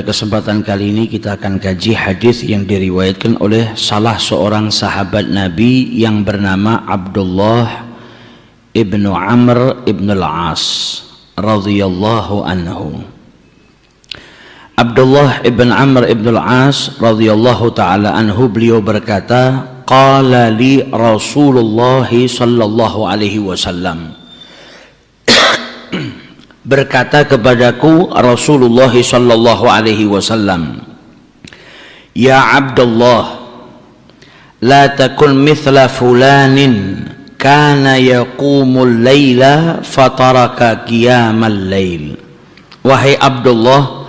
Kesempatan kali ini kita akan kaji hadis yang diriwayatkan oleh salah seorang sahabat Nabi yang bernama Abdullah ibnu Amr ibn al-As radhiyallahu anhu. Abdullah ibn Amr ibn al-As radhiyallahu ta'ala anhu, beliau berkata, qala li Rasulullah sallallahu alaihi wasallam, berkata kepadaku Rasulullah sallallahu alaihi wasallam, ya Abdullah, la takun mithla fulanin kana yaqumul laila fataraka qiyamal lail. Wahai Abdullah,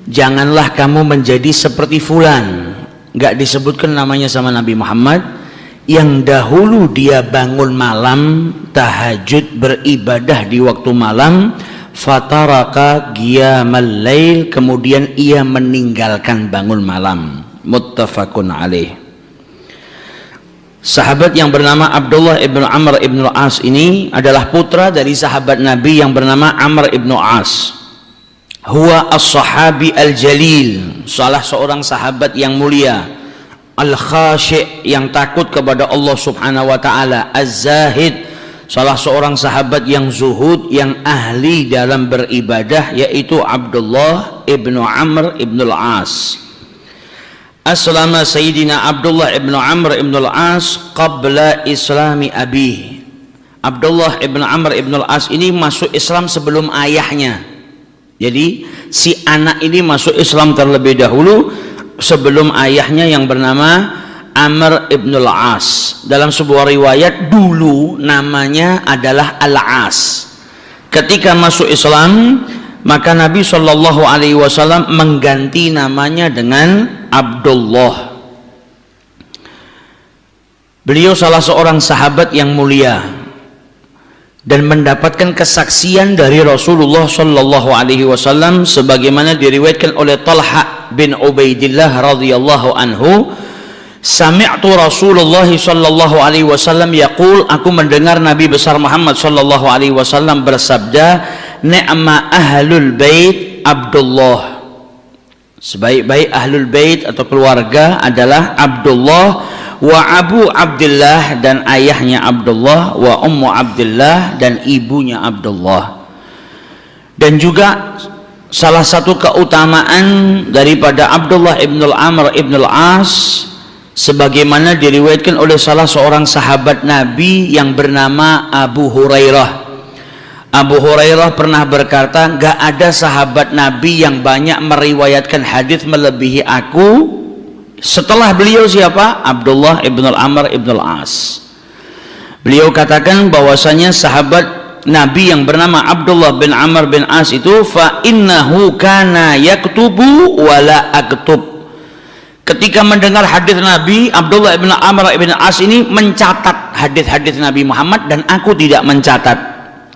janganlah kamu menjadi seperti fulan, enggak disebutkan namanya sama Nabi Muhammad, yang dahulu dia bangun malam, tahajud, beribadah di waktu malam, fataraka qiyamal lail, kemudian ia meninggalkan bangun malam. Muttafaqun alaih. Sahabat yang bernama Abdullah ibn Amr ibn al-As ini adalah putra dari sahabat Nabi yang bernama Amr ibn al-As. Huwa as-sahabi al-jalil, salah seorang sahabat yang mulia, al-khashi', yang takut kepada Allah subhanahu wa ta'ala, az-zahid, salah seorang sahabat yang zuhud, yang ahli dalam beribadah, yaitu Abdullah ibnu Amr ibn al-As. Aslama Sayyidina Abdullah ibnu Amr ibn al-As qabla islami abih. Abdullah ibn Amr ibn al-As ini masuk Islam sebelum ayahnya. Jadi si anak ini masuk Islam terlebih dahulu sebelum ayahnya yang bernama Amr ibn al-As. Dalam sebuah riwayat dulu namanya adalah Al-As. Ketika masuk Islam, maka Nabi Shallallahu Alaihi Wasallam mengganti namanya dengan Abdullah. Beliau salah seorang sahabat yang mulia dan mendapatkan kesaksian dari Rasulullah Shallallahu Alaihi Wasallam sebagaimana diriwayatkan oleh Talha bin Ubaidillah radhiyallahu anhu, sami'tu Rasulullah sallallahu alaihi wasallam yaqul, aku mendengar Nabi besar Muhammad sallallahu alaihi wasallam bersabda, ni'ma ahlul bait Abdullah, sebaik-baik ahlul bait atau keluarga adalah Abdullah, wa Abu Abdullah, dan ayahnya Abdullah, wa Ummu Abdullah, dan ibunya Abdullah. Dan juga salah satu keutamaan daripada Abdullah ibn al-Amr ibn al-As sebagaimana diriwayatkan oleh salah seorang sahabat Nabi yang bernama Abu Hurairah. Abu Hurairah pernah berkata, enggak ada sahabat Nabi yang banyak meriwayatkan hadis melebihi aku setelah beliau. Siapa? Abdullah ibn al-Amr ibn al-As. Beliau katakan bahwasanya sahabat Nabi yang bernama Abdullah bin Amr bin As itu, fa innahu kana yaktubu wala aktub. Ketika mendengar hadis Nabi, Abdullah bin Amr bin As ini mencatat hadis-hadis Nabi Muhammad dan aku tidak mencatat.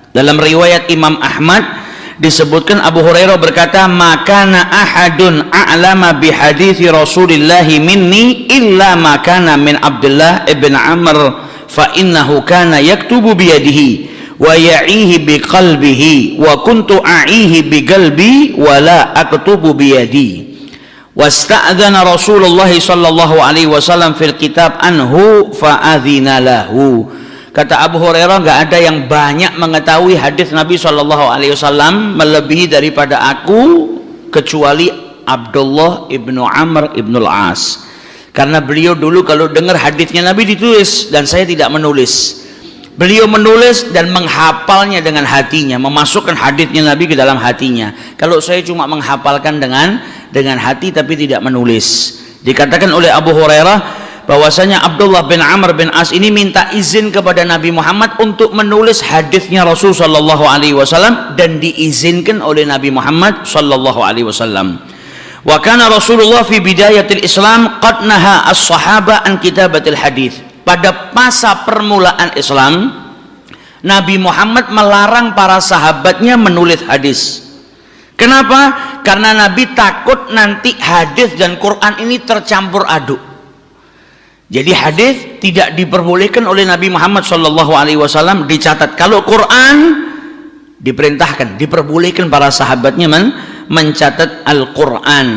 Dalam riwayat Imam Ahmad disebutkan Abu Hurairah berkata, makana ahadun a'lama bihadisi Rasulillahi minni illa makana min Abdullah ibn Amr, fa innahu kana yaktubu biyadihi wa ya'ihi biqalbihi wa kuntu a'ihi biqalbi wa la aktubu biyadi. Wasta'adzana Rasulullah sallallahu alaihi wasallam fil kitab anhu fa'adzina lahu. Kata Abu Hurairah, enggak ada yang banyak mengetahui hadis Nabi sallallahu alaihi wasallam melebihi daripada aku kecuali Abdullah ibnu Amr ibn al-As. Karena beliau dulu kalau dengar hadisnya Nabi ditulis dan saya tidak menulis. Beliau menulis dan menghafalnya dengan hatinya, memasukkan hadisnya Nabi ke dalam hatinya. Kalau saya cuma menghafalkan dengan hati tapi tidak menulis. Dikatakan oleh Abu Hurairah bahwasanya Abdullah bin Amr bin As ini minta izin kepada Nabi Muhammad untuk menulis hadisnya Rasul sallallahu alaihi wasallam dan diizinkan oleh Nabi Muhammad sallallahu alaihi wasallam. Wa kana Rasulullah fi bidayatil Islam qad naha as-sahaba an kitabatil hadis. Pada masa permulaan Islam, Nabi Muhammad melarang para sahabatnya menulis hadis. Kenapa? Karena Nabi takut nanti hadis dan Quran ini tercampur aduk. Jadi hadis tidak diperbolehkan oleh Nabi Muhammad SAW dicatat. Kalau Quran diperintahkan, diperbolehkan para sahabatnya mencatat Al-Quran.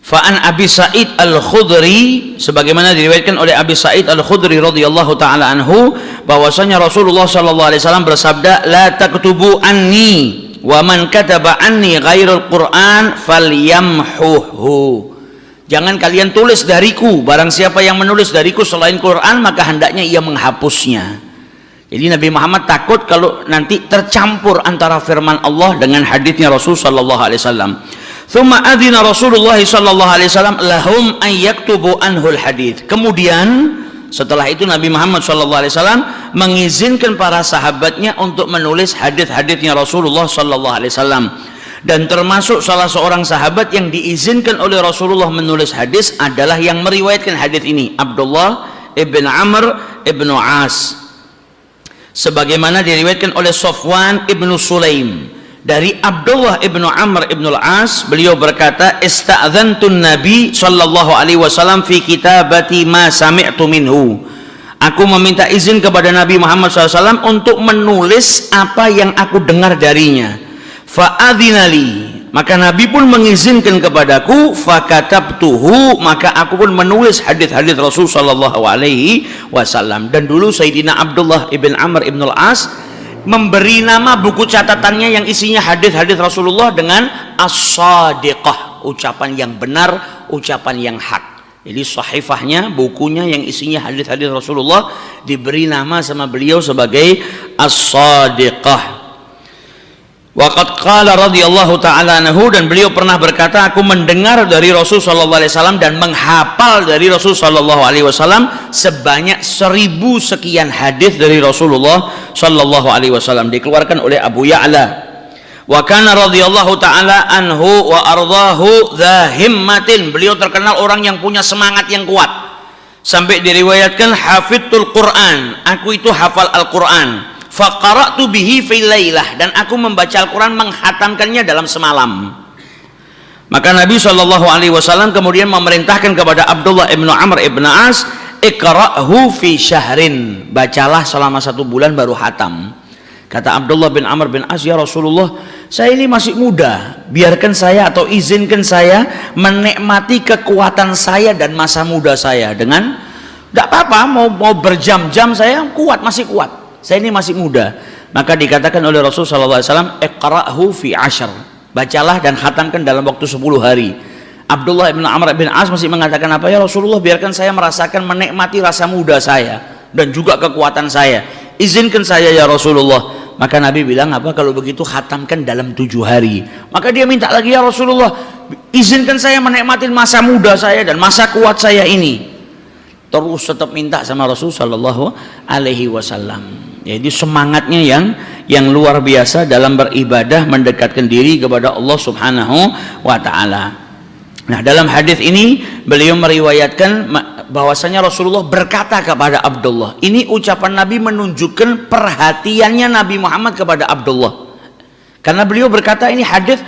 Fa'an Abi Sa'id Al-Khudri, sebagaimana diriwayatkan oleh Abi Sa'id Al-Khudri radhiyallahu taala anhu, bahwasanya Rasulullah sallallahu alaihi wasallam bersabda, la taktubu anni wa man kataba anni ghairul Qur'an falyamhuhu. Jangan kalian tulis dariku, barang siapa yang menulis dariku selain Quran maka hendaknya ia menghapusnya. Jadi Nabi Muhammad takut kalau nanti tercampur antara firman Allah dengan hadisnya Rasul sallallahu alaihi wasallam. Thumma adzina Rasulullah sallallahu alaihi wasallam lahum an yaktubu anhul hadits. Kemudian setelah itu Nabi Muhammad sallallahu alaihi wasallam mengizinkan para sahabatnya untuk menulis hadis-hadisnya Rasulullah sallallahu alaihi wasallam. Dan termasuk salah seorang sahabat yang diizinkan oleh Rasulullah menulis hadis adalah yang meriwayatkan hadis ini, Abdullah ibn Amr ibn As. Sebagaimana diriwayatkan oleh Safwan ibn Sulaim dari Abdullah ibn Amr ibn As, beliau berkata, ista'dzantun Nabi sallallahu alaihi wasallam fi kitabati ma sami'tu minhu. Aku meminta izin kepada Nabi Muhammad SAW untuk menulis apa yang aku dengar darinya. Fa'adhinali, maka Nabi pun mengizinkan kepadaku. Fakatabtuhu, maka aku pun menulis hadis-hadis Rasul sallallahu alaihi wasallam. Dan dulu Sayyidina Abdullah ibn Amr ibn As memberi nama buku catatannya yang isinya hadis-hadis Rasulullah dengan as-sadiqah, ucapan yang benar, ucapan yang hak. Jadi sahifahnya, bukunya yang isinya hadis-hadis Rasulullah diberi nama sama beliau sebagai as-sadiqah. Waqad qala radhiyallahu ta'ala anhu, dan beliau pernah berkata, aku mendengar dari Rasul sallallahu alaihi wasallam dan menghafal dari Rasul sallallahu alaihi wasallam sebanyak 1000 sekian hadis dari Rasulullah sallallahu alaihi wasallam. Dikeluarkan oleh Abu Ya'la. Wa kana radhiyallahu ta'ala anhu wa ardhahu dha himmatin, beliau terkenal orang yang punya semangat yang kuat, sampai diriwayatkan hafidtul Quran, aku itu hafal Al-Quran. Faqara'tu bihi fi lailah, dan aku membaca Al-Quran, menghatamkannya dalam semalam. Maka Nabi sallallahu alaihi wasallam kemudian memerintahkan kepada Abdullah ibn Amr ibn As, iqra'hu fi syahrin, bacalah selama 1 bulan baru hatam. Kata Abdullah bin Amr bin As, ya Rasulullah, saya ini masih muda, biarkan saya atau izinkan saya menikmati kekuatan saya dan masa muda saya dengan, tidak apa-apa, mau berjam-jam saya kuat, masih kuat, saya ini masih muda. Maka dikatakan oleh Rasul sallallahu alaihi wasallam, iqra'hu fi 'ashr, bacalah dan khatamkan dalam waktu 10 hari. Abdullah bin Amr bin As masih mengatakan, apa ya Rasulullah, biarkan saya merasakan, menikmati rasa muda saya dan juga kekuatan saya, izinkan saya ya Rasulullah. Maka Nabi bilang, apa, kalau begitu khatamkan dalam 7 hari. Maka dia minta lagi, ya Rasulullah, izinkan saya menikmati masa muda saya dan masa kuat saya ini. Terus tetap minta sama Rasul sallallahu alaihi wasallam. Jadi semangatnya yang luar biasa dalam beribadah, mendekatkan diri kepada Allah Subhanahu wa taala. Nah, dalam hadis ini beliau meriwayatkan bahwasanya Rasulullah berkata kepada Abdullah. Ini ucapan Nabi menunjukkan perhatiannya Nabi Muhammad kepada Abdullah. Karena beliau berkata, ini hadis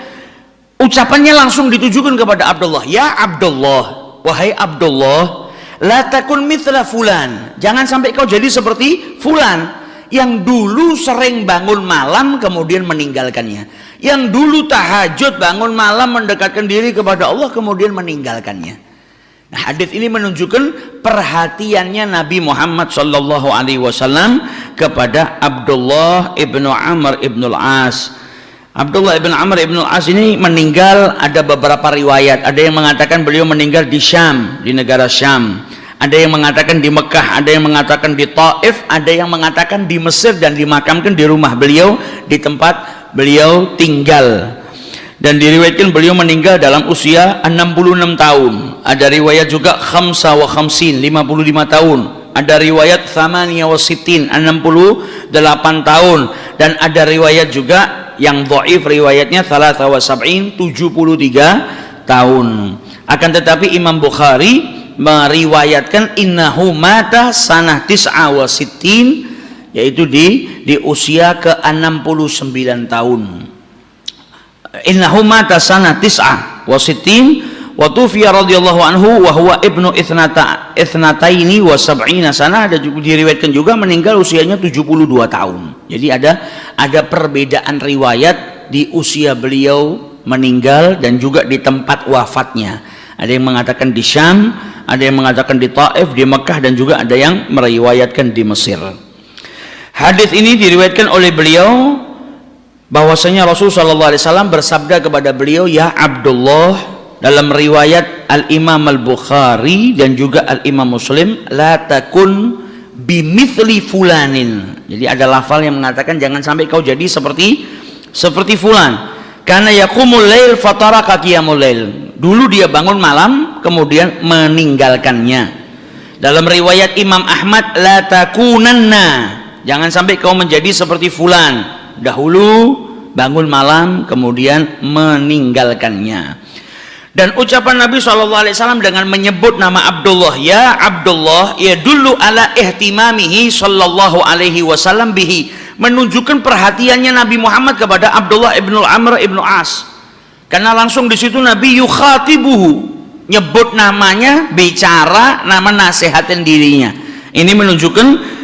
ucapannya langsung ditujukan kepada Abdullah. Ya Abdullah, wahai Abdullah, la takun mithla fulan. Jangan sampai kau jadi seperti fulan yang dulu sering bangun malam kemudian meninggalkannya, yang dulu tahajud bangun malam mendekatkan diri kepada Allah kemudian meninggalkannya. Nah, hadis ini menunjukkan perhatiannya Nabi Muhammad sallallahu alaihi wasallam kepada Abdullah ibnu Amr ibnu As. Abdullah ibn Amr ibn As ini meninggal, ada beberapa riwayat. Ada yang mengatakan beliau meninggal di Syam, di negara Syam. Ada yang mengatakan di Mekah, ada yang mengatakan di Taif, ada yang mengatakan di Mesir, dan dimakamkan di rumah beliau, di tempat beliau tinggal. Dan diriwayatkan beliau meninggal dalam usia 66 tahun. Ada riwayat juga 55 tahun. Ada riwayat 68 tahun. Dan ada riwayat juga yang dhaif, riwayatnya 73 tahun. Akan tetapi Imam Bukhari meriwayatkan innahu mata sanah 69, yaitu di usia ke 69 tahun. Innahu mata sanah 69 wa tufiya radhiyallahu anhu wa huwa ibnu ithnataini wa sab'ina sanah. Ada juga diriwayatkan juga meninggal usianya 72 tahun. Jadi ada perbedaan riwayat di usia beliau meninggal dan juga di tempat wafatnya. Ada yang mengatakan di Syam, ada yang mengatakan di Taif, di Mekah, dan juga ada yang meriwayatkan di Mesir. Hadis ini diriwayatkan oleh beliau bahwasanya Rasulullah SAW bersabda kepada beliau, ya Abdullah, dalam riwayat Al-Imam Al-Bukhari dan juga Al-Imam Muslim, la takun bimithli fulanin. Jadi ada lafal yang mengatakan jangan sampai kau jadi seperti fulan. Karena yaqumul lail fataraka qiyamul lail. Dulu dia bangun malam kemudian meninggalkannya. Dalam riwayat Imam Ahmad, la takunanna, jangan sampai kau menjadi seperti fulan, dahulu bangun malam kemudian meninggalkannya. Dan ucapan Nabi SAW dengan menyebut nama Abdullah, ya Abdullah, ya dulu ala ihtimamihi sallallahu alaihi wasallam bihi, menunjukkan perhatiannya Nabi Muhammad kepada Abdullah ibn Amr ibn As. Karena langsung di situ Nabi yukhatibuhu, nyebut namanya, bicara, nama, nasihatin dirinya. Ini menunjukkan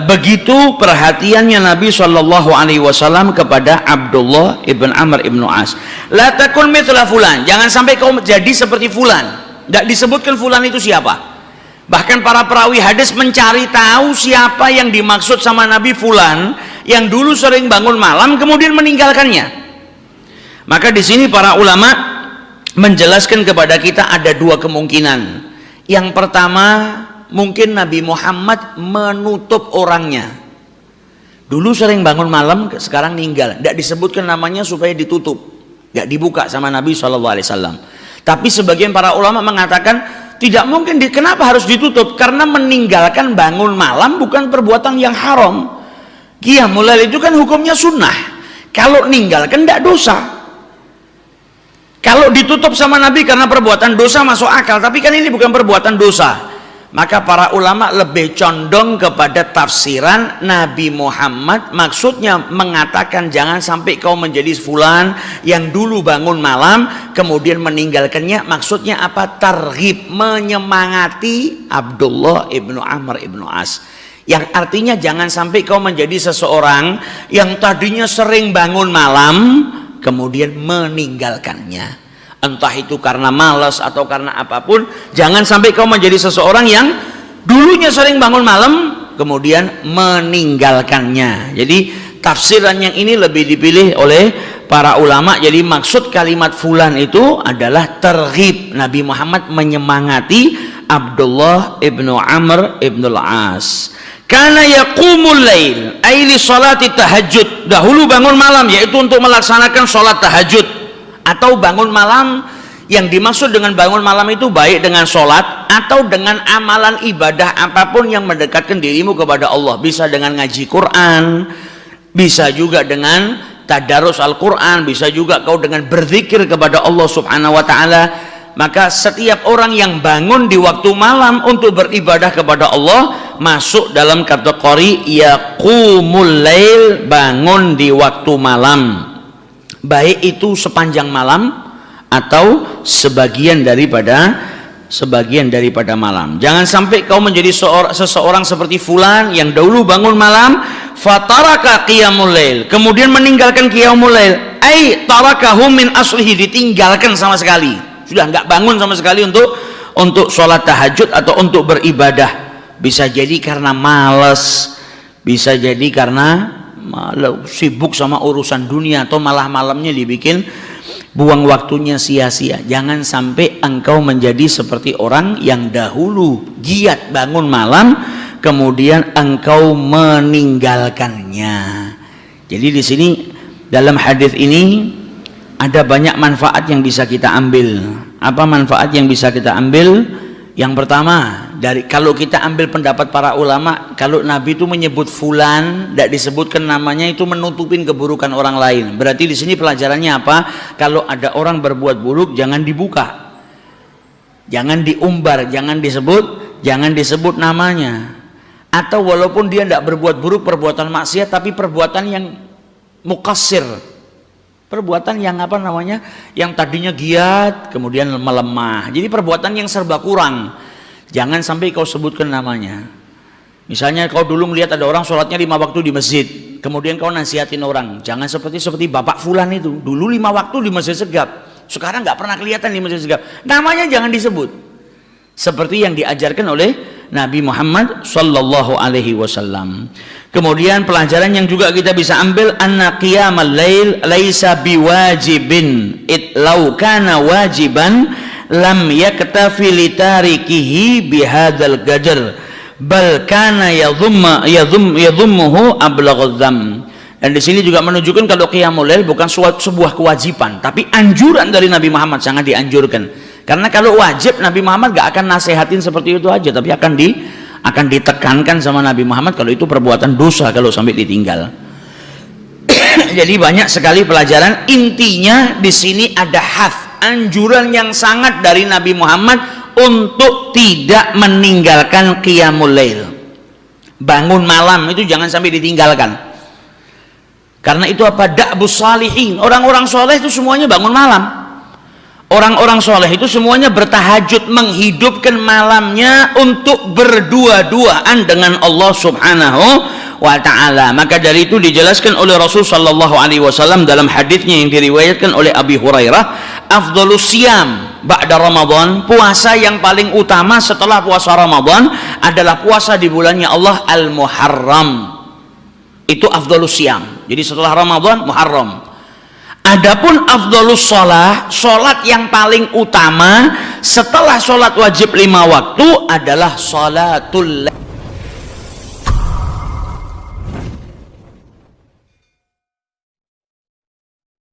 begitu perhatiannya Nabi SAW kepada Abdullah ibn Amr ibn As. La takun mithla fulan, jangan sampai kau jadi seperti fulan. Tidak disebutkan fulan itu siapa. Bahkan para perawi hadis mencari tahu siapa yang dimaksud sama Nabi fulan yang dulu sering bangun malam kemudian meninggalkannya. Maka di sini para ulama menjelaskan kepada kita ada dua kemungkinan. Yang pertama, mungkin Nabi Muhammad menutup orangnya. Dulu sering bangun malam, sekarang meninggal. Tidak disebutkan namanya supaya ditutup, tidak dibuka sama Nabi SAW. Tapi sebagian para ulama mengatakan tidak mungkin. Kenapa harus ditutup? Karena meninggalkan bangun malam bukan perbuatan yang haram. Qiyamul lail itu kan hukumnya sunnah. Kalau meninggalkan tidak dosa. Kalau ditutup sama Nabi karena perbuatan dosa masuk akal, tapi kan ini bukan perbuatan dosa. Maka para ulama lebih condong kepada tafsiran Nabi Muhammad maksudnya mengatakan jangan sampai kau menjadi fulan yang dulu bangun malam kemudian meninggalkannya. Maksudnya apa? Targhib, menyemangati Abdullah ibnu Amr ibnu As, yang artinya jangan sampai kau menjadi seseorang yang tadinya sering bangun malam kemudian meninggalkannya. Entah itu karena malas atau karena apapun, jangan sampai kau menjadi seseorang yang dulunya sering bangun malam kemudian meninggalkannya. Jadi tafsiran yang ini lebih dipilih oleh para ulama. Jadi maksud kalimat fulan itu adalah terghib, Nabi Muhammad menyemangati Abdullah ibnu Amr ibnu As. Karena yaqumul lail ay li salati tahajud, dahulu bangun malam yaitu untuk melaksanakan sholat tahajud. Atau bangun malam, yang dimaksud dengan bangun malam itu baik dengan sholat atau dengan amalan ibadah apapun yang mendekatkan dirimu kepada Allah. Bisa dengan ngaji Quran, bisa juga dengan tadarus Al-Quran, bisa juga kau dengan berzikir kepada Allah subhanahu wa ta'ala. Maka setiap orang yang bangun di waktu malam untuk beribadah kepada Allah masuk dalam kategori yaqumul lail, bangun di waktu malam, baik itu sepanjang malam atau sebagian daripada malam. Jangan sampai kau menjadi seseorang seperti fulan yang dahulu bangun malam fataraka qiyamul lail, kemudian meninggalkan qiyamul lail, ai tarakahu min aslihi, ditinggalkan sama sekali, sudah enggak bangun sama sekali untuk sholat tahajud atau untuk beribadah. Bisa jadi karena malas, bisa jadi karena sibuk sama urusan dunia, atau malah malamnya dibikin buang waktunya sia-sia. Jangan sampai engkau menjadi seperti orang yang dahulu giat bangun malam kemudian engkau meninggalkannya. Jadi di sini dalam hadis ini ada banyak manfaat yang bisa kita ambil. Apa manfaat yang bisa kita ambil? Yang pertama, kalau kita ambil pendapat para ulama, kalau Nabi itu menyebut fulan, tidak disebutkan namanya, itu menutupin keburukan orang lain. Berarti di sini pelajarannya apa? Kalau ada orang berbuat buruk, jangan dibuka, jangan diumbar, jangan disebut namanya. Atau walaupun dia tidak berbuat buruk, perbuatan maksiat, tapi perbuatan yang muqassir, perbuatan yang apa namanya, yang tadinya giat kemudian melemah, jadi perbuatan yang serba kurang, jangan sampai kau sebutkan namanya. Misalnya kau dulu melihat ada orang sholatnya 5 waktu di masjid, Kemudian kau nasihatin orang, jangan seperti Bapak Fulan itu. Dulu 5 waktu di Masjid Segap, sekarang nggak pernah kelihatan di Masjid Segap. Namanya jangan disebut. Seperti yang diajarkan oleh Nabi Muhammad sallallahu alaihi wasallam. Kemudian pelajaran yang juga kita bisa ambil, anna qiyamal lail laisa biwajibin law kana wajiban lam yaktafi li tarikihi bihadzal qadar bal kana yadhummuhu ablaghadh dzam. Dan di sini juga menunjukkan kalau qiyamul lail bukan sebuah kewajiban, tapi anjuran dari Nabi Muhammad, sangat dianjurkan. Karena kalau wajib Nabi Muhammad gak akan nasehatin seperti itu aja, tapi akan ditekankan sama Nabi Muhammad kalau itu perbuatan dosa kalau sampai ditinggal. Jadi banyak sekali pelajaran. Intinya di sini ada anjuran yang sangat dari Nabi Muhammad untuk tidak meninggalkan qiyamul lail. Bangun malam itu jangan sampai ditinggalkan. Karena itu apa? Da'bus salihin. Orang-orang soleh itu semuanya bangun malam. Orang-orang soleh itu semuanya bertahajud, menghidupkan malamnya untuk berdua-duaan dengan Allah subhanahu wa ta'ala. Maka dari itu dijelaskan oleh Rasul sallallahu alaihi wasallam dalam hadisnya yang diriwayatkan oleh Abi Hurairah, afdhalus siyam ba'da Ramadan, puasa yang paling utama setelah puasa Ramadan adalah puasa di bulannya Allah Al-Muharram. Itu afdhalus siyam. Jadi setelah Ramadan Muharram. Adapun afdhalus shalah, salat yang paling utama setelah salat wajib 5 waktu adalah salatul